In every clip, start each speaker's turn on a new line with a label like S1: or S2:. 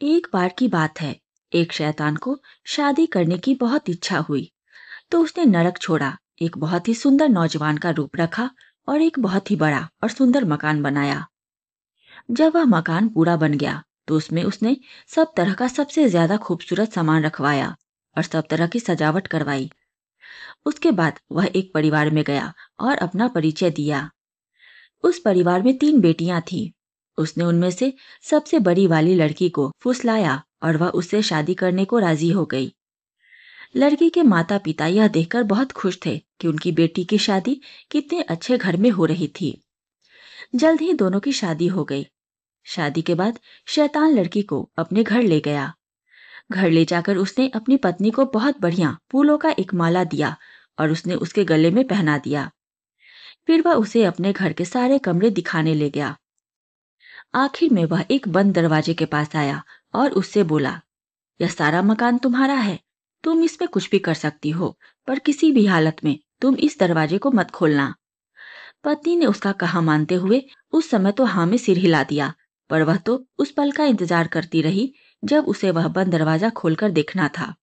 S1: एक बार की बात है। एक शैतान को शादी करने की बहुत इच्छा हुई, तो उसने नरक छोड़ा, एक बहुत ही सुंदर नौजवान का रूप रखा और एक बहुत ही बड़ा और सुंदर मकान बनाया। जब वह मकान पूरा बन गया, तो उसमें उसने सब तरह का सबसे ज्यादा खूबसूरत सामान रखवाया और सब तरह की सजावट करवाई। उसके बाद वह एक परिवार में गया और अपना परिचय दिया। उस परिवार में 3 बेटियां थीं। उसने उनमें से सबसे बड़ी वाली लड़की को फुसलाया और वह उससे शादी करने को राजी हो गई। लड़की के माता पिता यह देखकर बहुत खुश थे कि उनकी बेटी की शादी कितने अच्छे घर में हो रही थी। जल्द ही दोनों की शादी हो गई। शादी के बाद शैतान लड़की को अपने घर ले गया। घर ले जाकर उसने अपनी पत्नी को बहुत बढ़िया फूलों का एक माला दिया और उसने उसके गले में पहना दिया। फिर वह उसे अपने घर के सारे कमरे दिखाने ले गया। आखिर में वह एक बंद दरवाजे के पास आया और उससे बोला, यह सारा मकान तुम्हारा है। तुम इसमें कुछ भी कर सकती हो, पर किसी भी हालत में तुम इस दरवाजे को मत खोलना। पत्नी ने उसका कहा मानते हुए उस समय तो हाँ में सिर हिला दिया, पर वह तो उस पल का इंतजार करती रही जब उसे वह बंद दरवाजा खोलकर देखना था।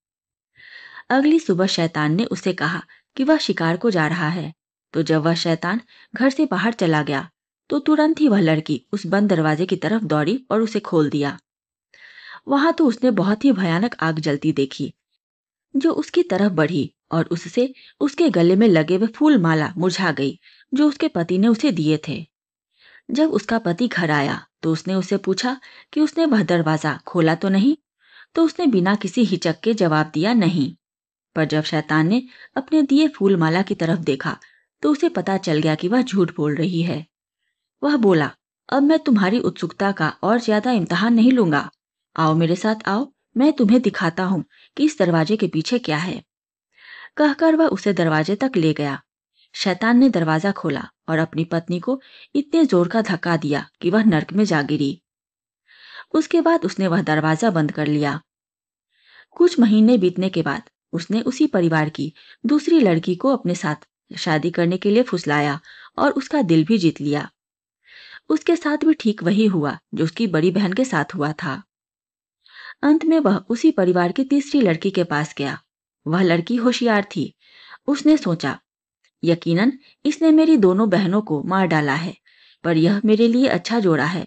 S1: अगली सुबह शैतान ने उसे कहा कि वह शिकार को जा रहा है। तो जब वह शैतान घर से बाहर चला गया, तो तुरंत ही वह लड़की उस बंद दरवाजे की तरफ दौड़ी और उसे खोल दिया। वहां तो उसने बहुत ही भयानक आग जलती देखी, जो उसकी तरफ बढ़ी और उससे उसके गले में लगे हुए फूल माला मुरझा गई, जो उसके पति ने उसे दिए थे। जब उसका पति घर आया, तो उसने उससे पूछा कि उसने वह दरवाजा खोला तो नहीं। तो उसने बिना किसी हिचक के जवाब दिया, नहीं। पर जब शैतान ने अपने दिए फूल माला की तरफ देखा, तो उसे पता चल गया कि वह झूठ बोल रही है। वह बोला, अब मैं तुम्हारी उत्सुकता का और ज्यादा इम्तिहान नहीं लूंगा। आओ मेरे साथ आओ, मैं तुम्हें दिखाता हूँ कि इस दरवाजे के पीछे क्या है। कहकर वह उसे दरवाजे तक ले गया। शैतान ने दरवाजा खोला और अपनी पत्नी को इतने जोर का धक्का दिया कि वह नर्क में जा गिरी। उसके बाद उसने वह दरवाजा बंद कर लिया। कुछ महीने बीतने के बाद उसने उसी परिवार की दूसरी लड़की को अपने साथ शादी करने के लिए फुसलाया और उसका दिल भी जीत लिया। उसके साथ भी ठीक वही हुआ जो उसकी बड़ी बहन के साथ हुआ था। अंत में वह उसी परिवार की तीसरी लड़की के पास गया। वह लड़की होशियार थी। उसने सोचा, यकीनन इसने मेरी दोनों बहनों को मार डाला है, पर यह मेरे लिए अच्छा जोड़ा है,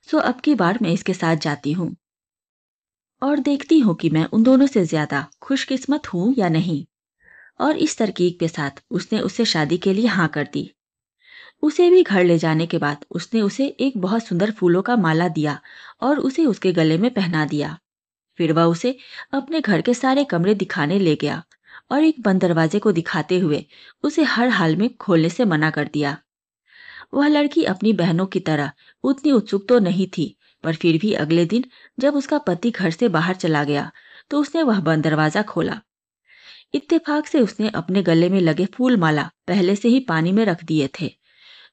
S1: सो अब की बार मैं इसके साथ जाती हूँ और देखती हूँ कि मैं उन दोनों से ज्यादा खुशकिस्मत हूँ या नहीं। और इस तरकीब के साथ उसने उससे शादी के लिए हाँ कर दी। उसे भी घर ले जाने के बाद उसने उसे एक बहुत सुंदर फूलों का माला दिया और उसे उसके गले में पहना दिया। फिर वह उसे अपने घर के सारे कमरे दिखाने ले गया और एक बंद दरवाजे को दिखाते हुए उसे हर हाल में खोलने से मना कर दिया। वह लड़की अपनी बहनों की तरह उतनी उत्सुक तो नहीं थी, पर फिर भी अगले दिन जब उसका पति घर से बाहर चला गया, तो उसने वह बंद दरवाजा खोला। इत्तेफाक से उसने अपने गले में लगे फूल माला पहले से ही पानी में रख दिए थे।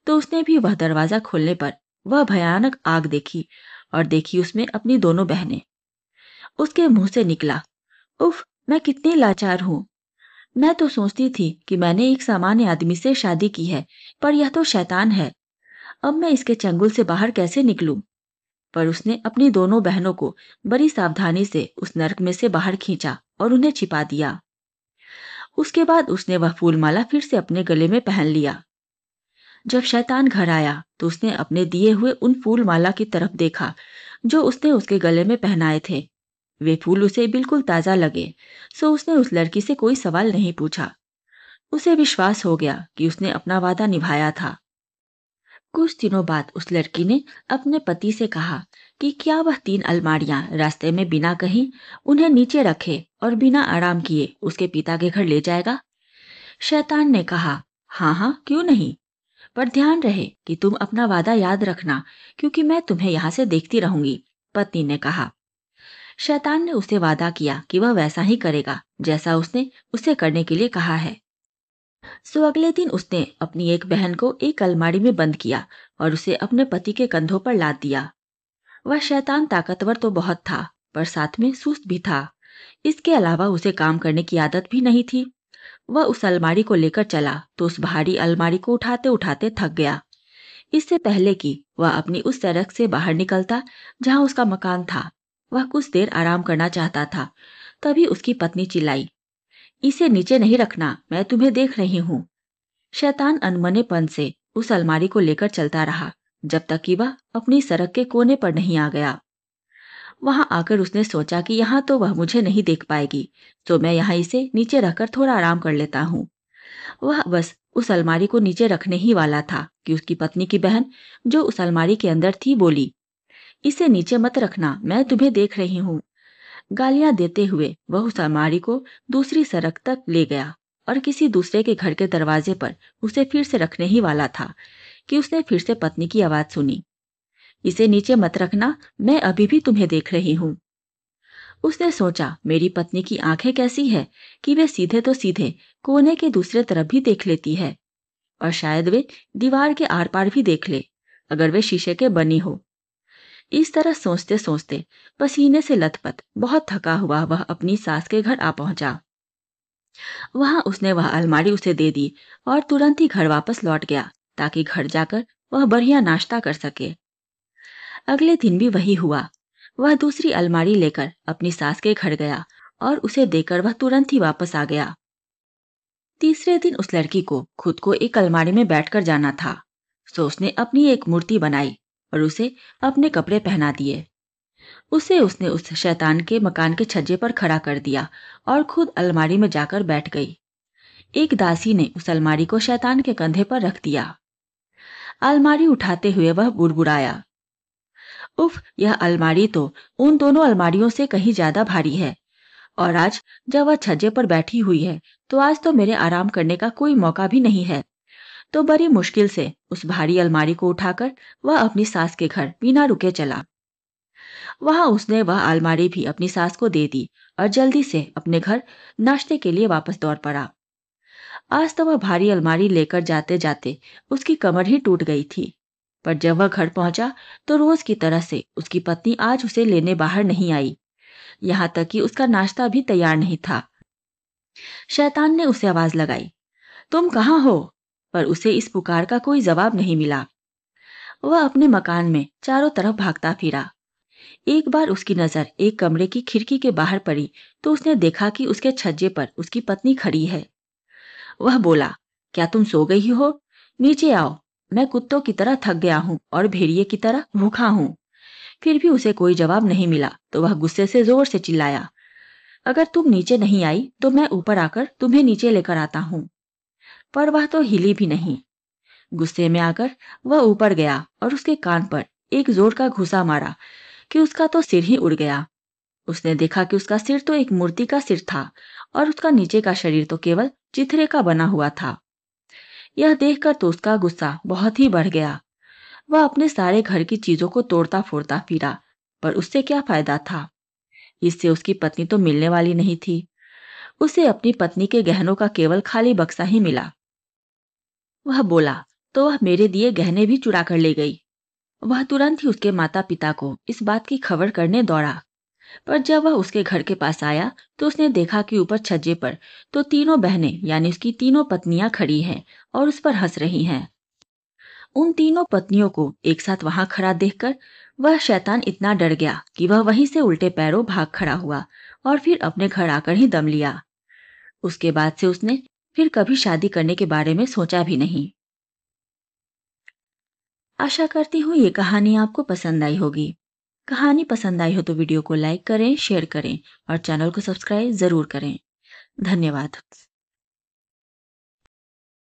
S1: तो उसने भी वह दरवाजा खोलने पर वह भयानक आग देखी और देखी उसमें अपनी दोनों बहनें। उसके मुंह से निकला, उफ, मैं कितनी लाचार हूँ। मैं तो सोचती थी कि मैंने एक सामान्य आदमी से शादी की है, पर यह तो शैतान है। अब मैं इसके चंगुल से बाहर कैसे निकलूं? पर उसने अपनी दोनों बहनों को बड़ी सावधानी से उस नरक में से बाहर खींचा और उन्हें छिपा दिया। उसके बाद उसने वह फूलमाला फिर से अपने गले में पहन लिया। जब शैतान घर आया, तो उसने अपने दिए हुए उन फूलमाला की तरफ देखा जो उसने उसके गले में पहनाए थे। वे फूल उसे बिल्कुल ताजा लगे, सो उसने उस लड़की से कोई सवाल नहीं पूछा। उसे विश्वास हो गया कि उसने अपना वादा निभाया था। कुछ दिनों बाद उस लड़की ने अपने पति से कहा कि क्या वह 3 अलमारियां रास्ते में बिना कहीं उन्हें नीचे रखे और बिना आराम किए उसके पिता के घर ले जाएगा। शैतान ने कहा, हाँ हाँ, क्यों नहीं, पर ध्यान रहे कि तुम अपना वादा याद रखना, क्योंकि मैं तुम्हें यहाँ से देखती रहूंगी। पत्नी ने कहा। शैतान ने उसे वादा किया कि वह वैसा ही करेगा जैसा उसने उसे करने के लिए कहा है। सो अगले दिन उसने अपनी एक बहन को एक अलमारी में बंद किया और उसे अपने पति के कंधों पर लाद दिया। वह शैतान ताकतवर तो बहुत था, पर साथ में सुस्त भी था। इसके अलावा उसे काम करने की आदत भी नहीं थी। वह उस अलमारी को लेकर चला तो उस भारी अलमारी को उठाते उठाते थक गया। इससे पहले कि वह अपनी उस सड़क से बाहर निकलता जहां उसका मकान था, वह कुछ देर आराम करना चाहता था, तभी उसकी पत्नी चिल्लाई, इसे नीचे नहीं रखना, मैं तुम्हें देख रही हूँ। शैतान अनमनेपन से उस अलमारी को लेकर चलता रहा, जब तक कि वह अपनी सड़क के कोने पर नहीं आ गया। वहां आकर उसने सोचा कि यहाँ तो वह मुझे नहीं देख पाएगी, तो मैं यहाँ इसे नीचे रखकर थोड़ा आराम कर लेता हूँ। वह बस उस अलमारी को नीचे रखने ही वाला था कि उसकी पत्नी की बहन, जो उस अलमारी के अंदर थी, बोली, इसे नीचे मत रखना, मैं तुम्हें देख रही हूँ। गालियां देते हुए वह उस अलमारी को दूसरी सड़क तक ले गया और किसी दूसरे के घर के दरवाजे पर उसे फिर से रखने ही वाला था कि उसने फिर से पत्नी की आवाज सुनी, इसे नीचे मत रखना, मैं अभी भी तुम्हें देख रही हूँ। उसने सोचा, मेरी पत्नी की आंखें कैसी है कि वे सीधे तो सीधे कोने के दूसरे तरफ भी देख लेती है, और शायद वे दीवार के आर पार भी देख ले, अगर वे शीशे के बनी हो। इस तरह सोचते सोचते पसीने से लथपथ, बहुत थका हुआ वह अपनी सास के घर आ पहुंचा। वहां उसने वह अलमारी उसे दे दी और तुरंत ही घर वापस लौट गया, ताकि घर जाकर वह बढ़िया नाश्ता कर सके। अगले दिन भी वही हुआ। वह दूसरी अलमारी लेकर अपनी सास के घर गया और उसे देकर वह तुरंत ही वापस आ गया। तीसरे दिन उस लड़की को खुद को एक अलमारी में बैठकर जाना था, सो उसने अपनी एक मूर्ति बनाई और उसे अपने कपड़े पहना दिए। उसे उसने उस शैतान के मकान के छज्जे पर खड़ा कर दिया और खुद अलमारी में जाकर बैठ गई। एक दासी ने उस अलमारी को शैतान के कंधे पर रख दिया। अलमारी उठाते हुए वह बुड़बुड़ाया, उफ, यह अलमारी तो उन दोनों अलमारियों से कहीं ज्यादा भारी है, और आज जब वह छज्जे पर बैठी हुई है, तो आज तो मेरे आराम करने का कोई मौका भी नहीं है। तो बड़ी मुश्किल से उस भारी अलमारी को उठाकर वह अपनी सास के घर बिना रुके चला। वहां उसने वह अलमारी भी अपनी सास को दे दी और जल्दी से अपने घर नाश्ते के लिए वापस दौड़ पड़ा। आज तो वह भारी अलमारी लेकर जाते जाते उसकी कमर ही टूट गई थी। पर जब वह घर पहुंचा, तो रोज की तरह से उसकी पत्नी आज उसे लेने बाहर नहीं आई, यहाँ तक कि उसका नाश्ता भी तैयार नहीं था। शैतान ने उसे आवाज लगाई, तुम कहाँ हो? पर उसे इस पुकार का कोई जवाब नहीं मिला। वह अपने मकान में चारों तरफ भागता फिरा। एक बार उसकी नजर एक कमरे की खिड़की के बाहर पड़ी, तो उसने देखा कि उसके छज्जे पर उसकी पत्नी खड़ी है। वह बोला, क्या तुम सो गई हो? नीचे आओ, मैं कुत्तों की तरह थक गया हूँ और भेड़िए की तरह भूखा हूँ। फिर भी उसे कोई जवाब नहीं मिला, तो वह गुस्से से जोर से चिल्लाया, अगर तुम नीचे नहीं आई तो मैं ऊपर आकर तुम्हें नीचे लेकर आता हूँ। पर वह तो हिली भी नहीं। गुस्से में आकर वह ऊपर गया और उसके कान पर एक जोर का घुसा मारा कि उसका तो सिर ही उड़ गया। उसने देखा कि उसका सिर तो एक मूर्ति का सिर था और उसका नीचे का शरीर तो केवल चिथड़े का बना हुआ था। यह देखकर तो उसका गुस्सा बहुत ही बढ़ गया। वह अपने सारे घर की चीजों को तोड़ता फोड़ता फिरा, पर उससे क्या फायदा था? इससे उसकी पत्नी तो मिलने वाली नहीं थी। उसे अपनी पत्नी के गहनों का केवल खाली बक्सा ही मिला। वह बोला, तो वह मेरे दिए गहने भी चुरा कर ले गई। वह तुरंत ही उसके माता पिता को इस बात की खबर करने दौड़ा। पर जब वह उसके घर के पास आया, तो उसने देखा कि ऊपर छज्जे पर तो तीनों बहनें यानी उसकी तीनों पत्नियां खड़ी हैं और उस पर हंस रही हैं। उन तीनों पत्नियों को एक साथ वहां खड़ा देखकर वह शैतान इतना डर गया कि वह वहीं से उल्टे पैरों भाग खड़ा हुआ और फिर अपने घर आकर ही दम लिया। उसके बाद से उसने फिर कभी शादी करने के बारे में सोचा भी नहीं। आशा करती हूँ ये कहानी आपको पसंद आई होगी। कहानी पसंद आई हो तो वीडियो को लाइक करें, शेयर करें और चैनल को सब्सक्राइब जरूर करें। धन्यवाद।